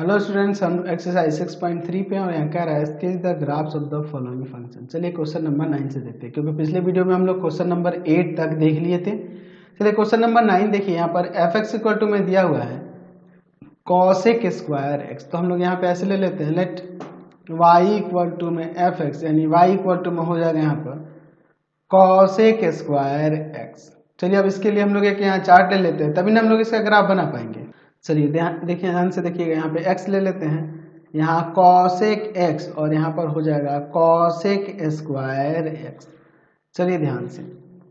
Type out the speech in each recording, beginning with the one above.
Hello students, हम exercise 6.3 पे हैं और यहाँ कह रहा है sketch the graphs of the following function. चलिए क्वेश्चन नंबर 9 से देखते हैं, क्योंकि पिछले वीडियो में हम लोग क्वेश्चन नंबर 8 तक देख लिए थे। चलिए क्वेश्चन नंबर 9 देखिए, यहाँ पर एफ एक्स इक्वल टू में दिया हुआ है कॉसेक स्क्वायर एक्स। तो हम लोग यहाँ पे ऐसे ले लेते हैं, लेट वाई इक्वल टू में एफ एक्स, यानी वाई इक्वल टू में हो जाएगा यहाँ पर कॉसेक स्क्वायर एक्स। चलिए अब इसके लिए हम लोग एक यहाँ चार्ट ले लेते हैं, तभी ना हम लोग इसका ग्राफ बना पाएंगे। चलिए देखिए, ध्यान से देखिएगा, यहाँ पे x ले लेते हैं, यहाँ कॉसेक x और यहाँ पर हो जाएगा कॉसेक स्क्वायर x। चलिए ध्यान से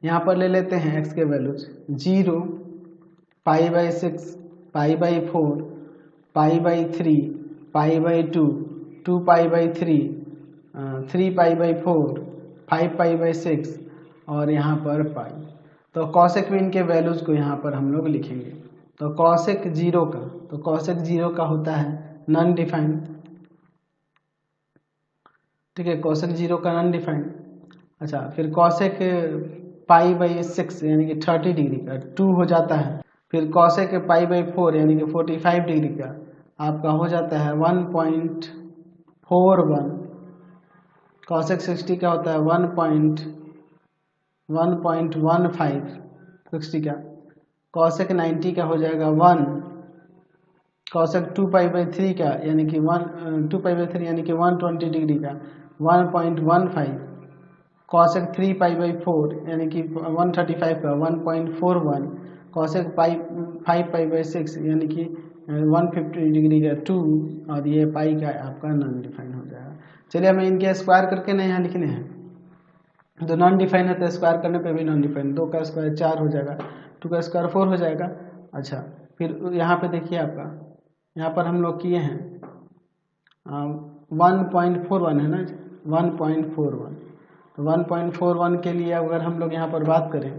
यहाँ पर ले लेते हैं x के वैल्यूज 0, π/6, π/4, π/3, π/2, 2π/3, 3π/4, 5π/6 और यहाँ पर पाई। तो कॉसेक में इनके वैल्यूज को यहाँ पर हम लोग लिखेंगे। तो कॉसेक 0 का, तो कॉसेक 0 का होता है नॉन डिफाइंड। ठीक है, कॉसेक 0 का नॉन डिफाइंड। अच्छा, फिर कॉसेक π/6 यानी कि 30 डिग्री का 2 हो जाता है। फिर कॉसेक π/4 यानी कि 45 डिग्री का आपका हो जाता है 1.41। कॉसेक 60 का होता है 1.15 60 का। कॉसेक 90 का हो जाएगा 1। कॉसेक 2π/3 का यानी कि 2π/3 यानी कि 120 डिग्री का 1.15। कॉसेक 3π/4 यानी कि 135 का 1.41। कॉसेक 5π/6 यानी कि 150 डिग्री का 2 और ये पाई का आपका नॉन डिफाइन हो जाएगा। चलिए हमें इनके स्क्वायर करके ना यहाँ लिखने हैं, तो नॉन डिफाइन है तो स्क्वायर करने पे भी नॉन डिफाइन। 2 का स्क्वायर 4 हो जाएगा, 2 का स्क्वायर 4 हो जाएगा। अच्छा, फिर यहाँ पे देखिए आपका, यहाँ पर हम लोग किए हैं 1.41 है ना, 1.41। तो 1.41 के लिए अगर हम लोग यहाँ पर बात करें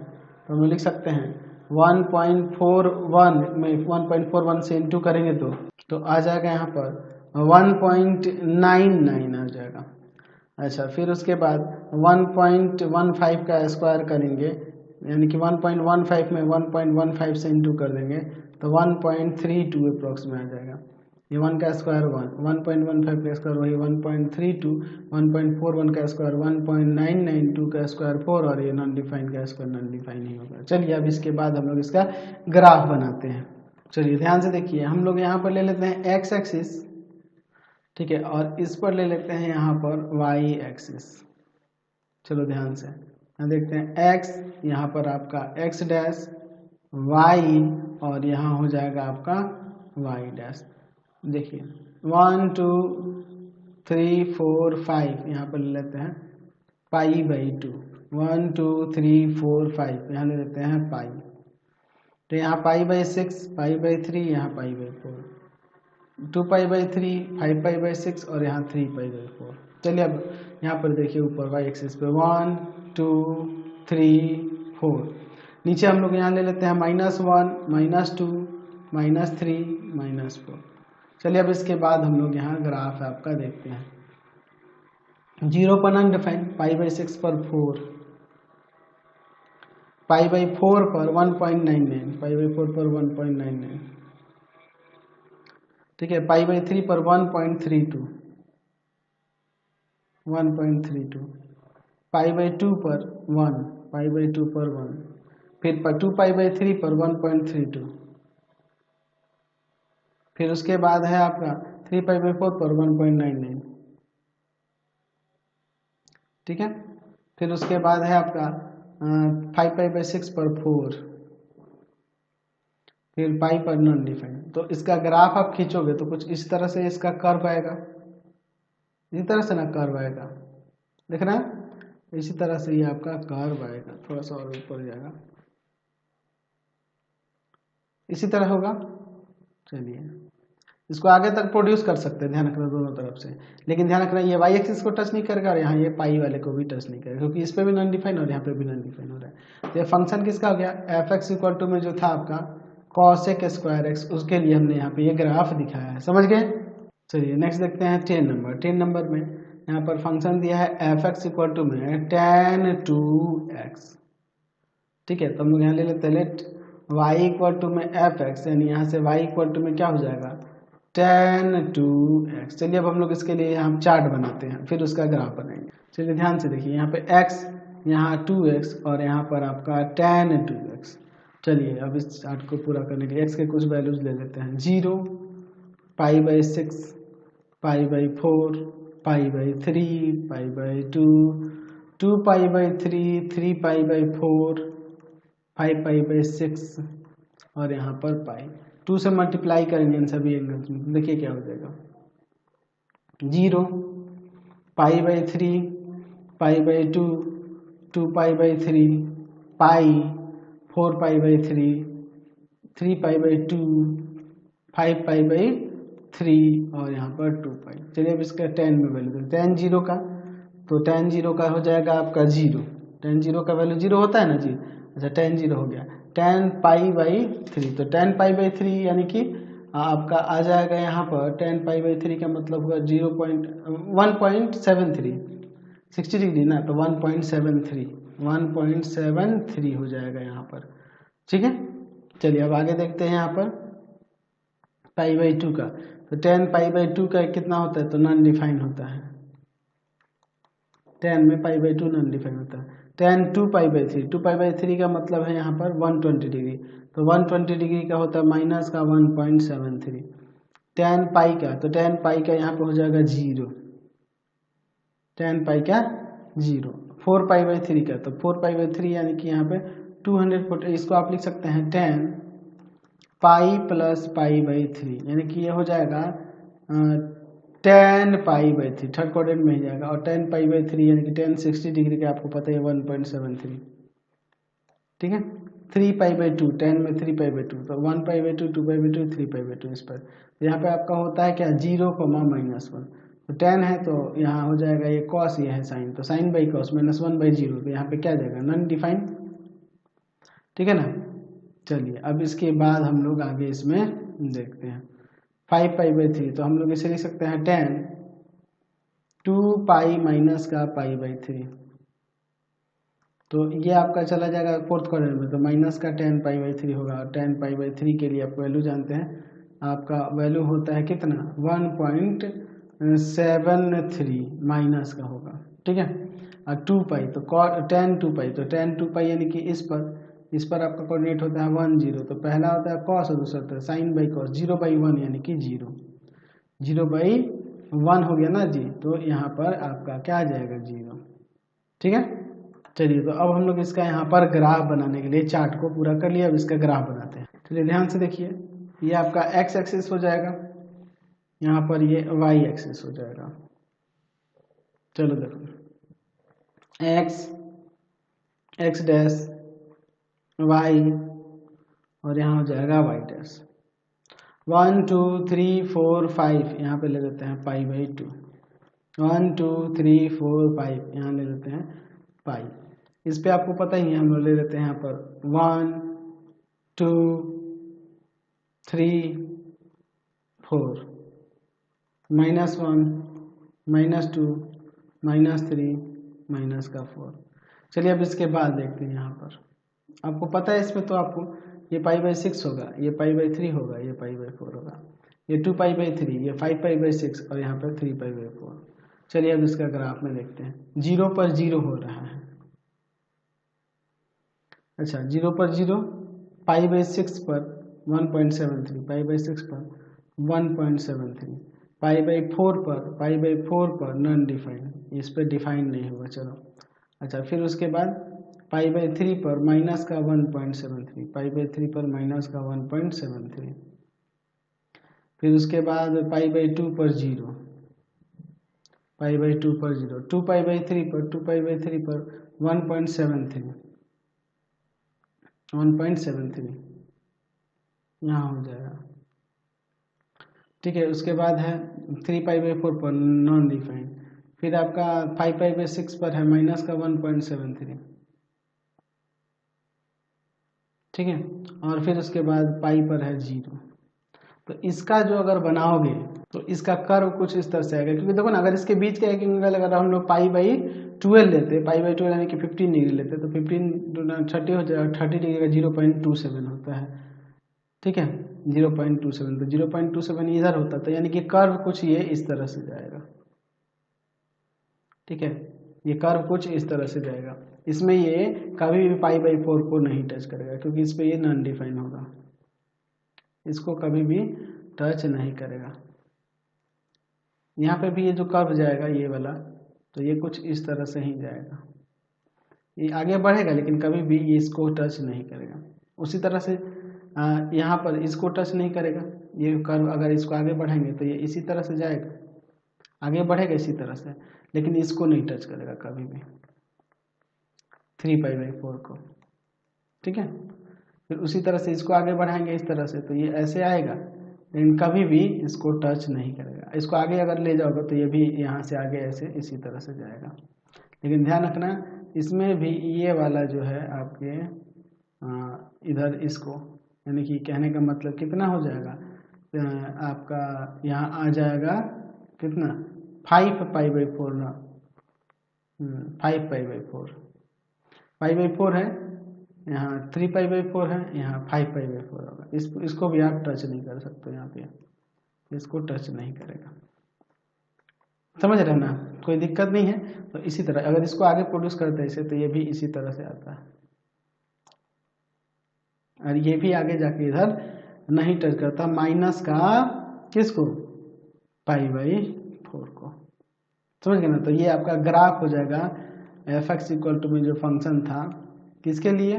तो हम लिख सकते हैं 1.41 में 1.41 से इंटू करेंगे तो आ जाएगा यहाँ पर 1.99 आ जाएगा। अच्छा, फिर उसके बाद 1.15 का स्क्वायर करेंगे, यानी कि 1.15 में 1.15 से इंटू कर देंगे तो 1.32 अप्रोक्स में आ जाएगा। ये 1 का स्क्वायर 1, 1.15 का स्क्वायर वही 1.32, 1.41 का स्क्वायर 1.992 का स्क्वायर 4 और ये नॉन डिफाइन का स्क्वायर नॉन डिफाइन ही होगा। चलिए अब इसके बाद हम लोग इसका ग्राफ बनाते हैं। चलिए ध्यान से देखिए, हम लोग यहाँ पर ले लेते हैं एक्स एक्सिस, ठीक है, और इस पर ले लेते हैं यहाँ पर वाई एक्सिस। चलो ध्यान से यहाँ देखते हैं, एक्स यहाँ पर आपका एक्स डैश, वाई और यहाँ हो जाएगा आपका वाई डैश। देखिए 1 2 3 4 5 यहाँ पर ले लेते हैं π/2, 1 2 3 4 5 यहाँ ले लेते हैं पाई। तो यहाँ π/6, π/3, यहाँ π/4, 2π/3, 5π/6 और यहाँ 3π/4। चलिए अब यहाँ पर देखिए ऊपर वाई एक्सिस पे 1 2 3 4, नीचे हम लोग यहाँ ले लेते हैं -1 -2 -3 -4। चलिए अब इसके बाद हम लोग यहाँ ग्राफ आपका देखते हैं। 0 पर अनडिफाइंड, π/6 पर 4, π/4 पर 1.99, π/4 पर 1.99, ठीक है, π/3 पर 1.32, 1.32, π/2 पर 1, π/2 पर 1, फिर 2π/3 पर 1.32, फिर उसके बाद है आपका 3π/4 पर 1.99, ठीक है, फिर उसके बाद है आपका 5π/6 पर 4, फिर पाई पर नॉन डिफाइंड। तो इसका ग्राफ आप खींचोगे तो कुछ इस तरह से इसका कर्व आएगा, इसी तरह से ना कर्व आएगा, देख रहे हैं, इसी तरह से ये आपका कर्व आएगा, थोड़ा सा और ऊपर जाएगा, इसी तरह होगा। चलिए इसको आगे तक प्रोड्यूस कर सकते हैं, ध्यान रखना दोनों तरफ से, लेकिन ध्यान रखना ये वाई एक्सिस को टच नहीं करेगा और यहाँ ये पाई वाले को भी टच नहीं करेगा, क्योंकि इस पे भी नॉन डिफाइन और यहाँ पे भी नॉन डिफाइन हो रहा है। तो ये फंक्शन किसका हो गया, एफ एक्स इक्वल टू में जो था आपका कॉसेक स्क्वायर एक्स, उसके लिए हमने यहाँ पे ये ग्राफ दिखाया है, समझ गए। चलिए नेक्स्ट देखते हैं 10 नंबर। 10 नंबर में यहाँ पर फंक्शन दिया है एफ एक्स इक्वल टू में tan 2x, ठीक है, तो हम लोग यहाँ ले लेते हैं लेट y इक्वल टू में एफ एक्स, यानी यहाँ से y इक्वल टू में क्या हो जाएगा tan 2x। चलिए अब हम लोग इसके लिए यहाँ चार्ट बनाते हैं, फिर उसका ग्राफ बनाएंगे। चलिए ध्यान से देखिए, यहाँ पे x, यहाँ 2x और यहाँ पर आपका tan 2x। चलिए अब इस चार्ट को पूरा करने के लिए x के कुछ वैल्यूज ले लेते हैं। 0, π/6, π/4, π/3, π/2, 2π/3, 3π/4, 5π/6 और यहाँ पर पाई। 2 से मल्टीप्लाई करेंगे इन सभी एंगल्स में, देखिए क्या हो जाएगा। 0, π/3, π/2, 2π/3, पाई, 4π/3, 3π/2, 5π/3 और यहाँ पर 2π। चलिए अब इसका tan में वैल्यू देते हैं। tan 0 का, तो tan 0 का हो जाएगा आपका 0। tan 0 का वैल्यू 0 होता है ना जी। अच्छा tan 0 हो गया। tan π/3, तो tan π/3 यानी कि आपका आ जाएगा यहाँ पर tan π/3 का मतलब होगा 1.73, 60 डिग्री ना, तो 1.73 हो जाएगा यहाँ पर। ठीक है, चलिए अब आगे देखते हैं यहाँ पर π/2 का। तो tan π/2 का कितना होता है, तो नॉन डिफाइन होता है। tan में π/2 नॉन डिफाइन होता है। tan 2π/3, 2π/3 का मतलब है यहाँ पर 120 डिग्री, तो 120 डिग्री का होता है माइनस का 1.73। tan पाई का, तो tan पाई का यहाँ पे हो जाएगा 0, tan पाई का 0। 4π/3 का, तो 4π/3 यानी कि यहाँ पे 240, इसको आप लिख सकते हैं tan पाई प्लस π/3 यानी कि ये हो जाएगा tan π/3, थर्ड क्वाड्रेंट में ही जाएगा। और tan π/3 यानी कि tan 60 डिग्री का आपको पता है 1.73। ठीक है, 3π/2, tan में 3π/2, तो 1π/2, 2π/2, 3π/2 इस पर। यहाँ पे आपका होता है क्या 0, -1, तो tan है तो यहाँ हो जाएगा ये cos, ये है sin, तो sin बाई cos -1/0, तो यहाँ पे क्या जाएगा नॉन डिफाइन। ठीक है ना। चलिए अब इसके बाद हम लोग आगे इसमें देखते हैं 5π/3, तो हम लोग इसे लिख सकते हैं tan 2π माइनस का π/3, तो ये आपका चला जाएगा फोर्थ क्वाड्रेंट में, तो माइनस का tan π/3 होगा। और tan π/3 के लिए आप वैल्यू जानते हैं, आपका वैल्यू होता है कितना 1.73 माइनस का होगा। ठीक है, और 2π, तो tan 2π, तो tan 2π यानी कि इस पर आपका कोऑर्डिनेट होता है 1, 0, तो पहला होता है cos और दूसरा होता है sin बाई cos। 0/1 यानी कि 0, 0/1 हो गया ना जी, तो यहाँ पर आपका क्या आ जाएगा 0। ठीक है, चलिए तो अब हम लोग इसका यहाँ पर ग्राफ बनाने के लिए चार्ट को पूरा कर लिया, अब इसका ग्राफ बनाते हैं। चलिए ध्यान से देखिए, ये आपका x एक्सिस हो जाएगा, यहाँ पर ये y एक्सिस हो जाएगा। चलो देखो, x डैश y और यहाँ हो जाएगा y डैश। 1 2 3 4 5 यहाँ पे ले लेते हैं π/2। 1 2 3 4 5 यहाँ ले लेते हैं पाई। इस पे आपको पता ही है, हम लोग ले लेते हैं यहाँ पर 1 2 3 4, -1 -2 -3 -4। चलिए अब इसके बाद देखते हैं यहाँ पर, आपको पता है इसमें, तो आपको ये π/6 होगा, ये π/3 होगा, ये π/4 होगा, ये 2π/3, ये 5π/6 और यहाँ पर 3π/4। चलिए अब इसका ग्राफ में देखते हैं। 0 पर 0 हो रहा है। अच्छा 0 पर 0, π/6 पर 1.73, π/6 पर 1.73, π/4 पर नॉन डिफाइन, इस पर डिफाइन नहीं होगा। चलो अच्छा, फिर उसके बाद π/3 पर माइनस का 1.73, π/3 पर माइनस का 1.73, फिर उसके बाद π/2 पर 0, π/2 पर 0, 2π/3 पर 1.73 यहाँ हो जाएगा। ठीक है, उसके बाद है 3π/4 पर नॉन डिफाइन, फिर आपका 5π/6 पर है माइनस का 1.73। ठीक है, और फिर उसके बाद पाई पर है 0। तो इसका जो अगर बनाओगे तो इसका कर्व कुछ इस तरह से आएगा, क्योंकि देखो ना, अगर इसके बीच का एक एंगल अगर हम लोग π/12 लेते, π/12 यानी कि 15 डिग्री लेते, तो 15 30 हो जाएगा, 30 डिग्री का 0.27 होता है। ठीक है 0.27, तो 0.27 इधर होता, तो यानी कि कर्व कुछ ये इस तरह से जाएगा। ठीक है, ये कर्व कुछ इस तरह से जाएगा। इसमें ये कभी भी π/4 को नहीं टच करेगा, क्योंकि इस पे ये नॉन डिफाइन होगा, इसको कभी भी टच नहीं करेगा। यहाँ पे भी ये जो कर्व जाएगा ये वाला, तो ये कुछ इस तरह से ही जाएगा, ये आगे बढ़ेगा लेकिन कभी भी ये इसको टच नहीं करेगा। उसी तरह से यहाँ पर इसको टच नहीं करेगा, ये कर्व अगर इसको आगे बढ़ाएंगे तो ये इसी तरह से जाएगा, आगे बढ़ेगा इसी तरह से, लेकिन इसको नहीं टच करेगा कभी भी 3π/4 को। ठीक है, फिर उसी तरह से इसको आगे बढ़ाएंगे इस तरह से, तो ये ऐसे आएगा लेकिन कभी भी इसको टच नहीं करेगा। इसको आगे अगर ले जाओगे तो ये भी यहाँ से आगे ऐसे इसी तरह से जाएगा। लेकिन ध्यान रखना इसमें भी ये वाला जो है आपके इधर इसको, यानी कि कहने का मतलब कितना हो जाएगा आपका, यहाँ आ जाएगा कितना 5π/4 ना, 5π/4, π/4 है, यहाँ 3π/4 है, यहाँ 5π/4 होगा। इसको भी आप टच नहीं कर सकते, यहाँ पे इसको टच नहीं करेगा। समझ रहे ना, कोई दिक्कत नहीं है। तो इसी तरह अगर इसको आगे प्रोड्यूस करते हैं इसे, तो ये भी इसी तरह से आता है, और ये भी आगे जाके इधर नहीं टच करता, माइनस का किसको π/4 को। समझ गए ना, तो ये आपका ग्राफ हो जाएगा f(x) = में जो फंक्शन था किसके लिए,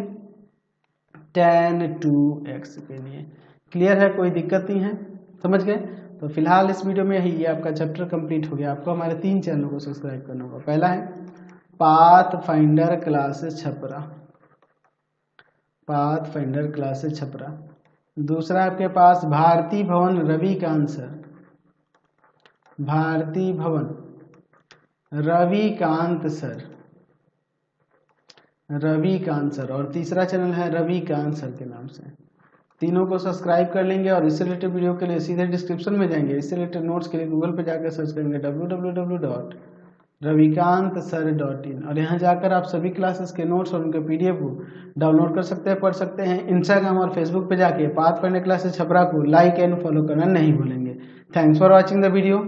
tan 2x के लिए। क्लियर है, कोई दिक्कत नहीं है, समझ गए। तो फिलहाल इस वीडियो में ही ये आपका चैप्टर कंप्लीट हो गया। आपको हमारे 3 चैनलों को सब्सक्राइब करना होगा। पहला है pathfinder classes Chhapra, pathfinder classes Chhapra. दूसरा आपके पास भारती भवन रविकांत सर, भारती भवन रविकांत सर, रविकांत सर। और तीसरा चैनल है रविकांत सर के नाम से। तीनों को सब्सक्राइब कर लेंगे और इससे रिलेटेड वीडियो के लिए सीधे डिस्क्रिप्शन में जाएंगे। इससे रिलेटेड नोट्स के लिए गूगल पे जाकर सर्च करेंगे www.ravikantsir.in, और यहाँ जाकर आप सभी क्लासेस के नोट्स और उनके PDF को डाउनलोड कर सकते हैं, पढ़ सकते हैं। इंस्टाग्राम और फेसबुक पे जाके पाथफाइंडर क्लासेस छपरा को लाइक एंड फॉलो करना नहीं भूलेंगे। Thanks for watching the video.